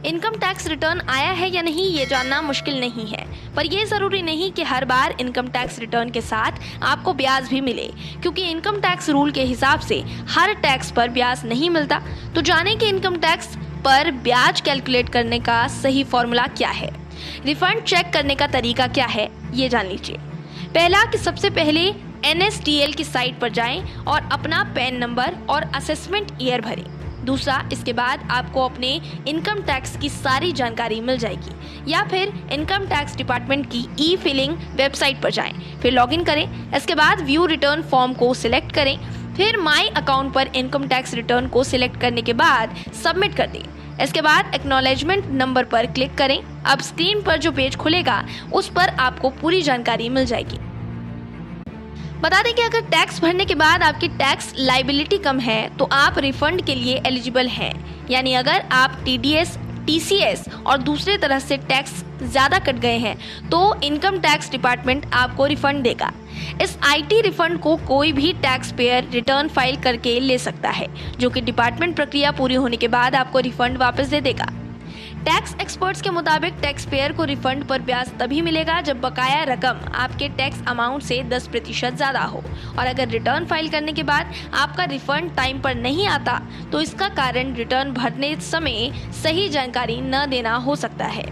Income tax return आया है या नहीं ये जानना मुश्किल नहीं है, पर यह ज़रूरी नहीं कि हर बार इनकम टैक्स रिटर्न के साथ आपको ब्याज भी मिले, क्योंकि इनकम टैक्स रूल के हिसाब से हर टैक्स पर ब्याज नहीं मिलता। तो जानें कि इनकम टैक्स पर ब्याज कैलकुलेट करने का सही फॉर्मूला क्या है, रिफंड चेक करने का तरीका क्या है, ये जान लीजिए। पहला कि सबसे पहले NSDL की साइट पर जाएं और अपना पैन नंबर और असेसमेंट ईयर भरें। दूसरा, इसके बाद आपको अपने इनकम टैक्स की सारी जानकारी मिल जाएगी, या फिर इनकम टैक्स डिपार्टमेंट की ई-फिलिंग वेबसाइट पर जाएं, फिर लॉगिन करें। इसके बाद व्यू रिटर्न फॉर्म को सिलेक्ट करें, फिर माई अकाउंट पर इनकम टैक्स रिटर्न को सिलेक्ट करने के बाद सबमिट कर दें। इसके बाद एक्नॉलेजमेंट नंबर पर क्लिक करें। अब स्क्रीन पर जो पेज खुलेगा उस पर आपको पूरी जानकारी मिल जाएगी। बता दें कि अगर टैक्स भरने के बाद आपकी टैक्स लाइबिलिटी कम है तो आप रिफंड के लिए एलिजिबल हैं, यानी अगर आप TDS, TCS और दूसरे तरह से टैक्स ज़्यादा कट गए हैं तो इनकम टैक्स डिपार्टमेंट आपको रिफंड देगा। इस IT रिफंड को कोई भी टैक्स पेयर रिटर्न फाइल करके ले सकता है, जो कि डिपार्टमेंट प्रक्रिया पूरी होने के बाद आपको रिफंड वापस दे देगा। टैक्स एक्सपर्ट्स के मुताबिक टैक्स पेयर को रिफंड पर ब्याज तभी मिलेगा जब बकाया रकम आपके टैक्स अमाउंट से 10% ज़्यादा हो, और अगर रिटर्न फाइल करने के बाद आपका रिफंड टाइम पर नहीं आता तो इसका कारण रिटर्न भरने समय सही जानकारी न देना हो सकता है।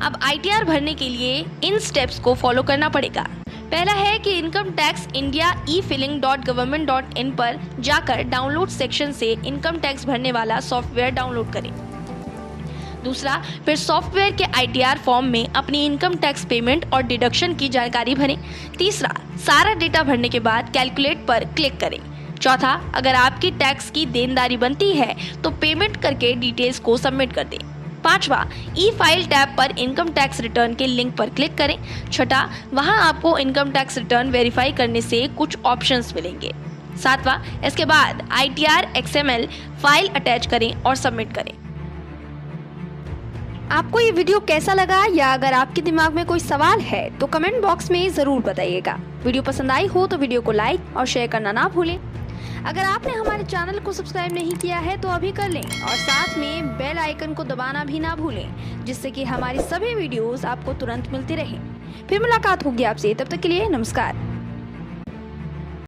अब ITR भरने के लिए इन स्टेप्स को फॉलो करना पड़ेगा। पहला है कि इनकम टैक्स इंडिया e-filing.government.in पर जाकर डाउनलोड सेक्शन से इनकम टैक्स भरने वाला सॉफ्टवेयर डाउनलोड करें। दूसरा, फिर सॉफ्टवेयर के ITR फॉर्म में अपनी इनकम टैक्स पेमेंट और डिडक्शन की जानकारी भरें। तीसरा, सारा डेटा भरने के बाद कैलकुलेट पर क्लिक करें। चौथा, अगर आपकी टैक्स की देनदारी बनती है तो पेमेंट करके डिटेल्स को सबमिट कर दें। पांचवा, ई-फाइल टैब पर इनकम टैक्स रिटर्न के लिंक पर क्लिक करें। छठा, वहां आपको इनकम टैक्स रिटर्न वेरीफाई करने से कुछ ऑप्शंस मिलेंगे। सातवां, इसके बाद ITR XML फाइल अटैच करें और सबमिट करें। आपको ये वीडियो कैसा लगा, या अगर आपके दिमाग में कोई सवाल है तो कमेंट बॉक्स में ज़रूर बताइएगा। वीडियो पसंद आई हो तो वीडियो को लाइक और शेयर करना ना भूलें। अगर आपने हमारे चैनल को सब्सक्राइब नहीं किया है तो अभी कर लें, और साथ में बेल आइकन को दबाना भी ना भूलें, जिससे कि हमारी सभी वीडियोस आपको तुरंत मिलती रहें। फिर मुलाकात होगी आपसे, तब तक के लिए नमस्कार।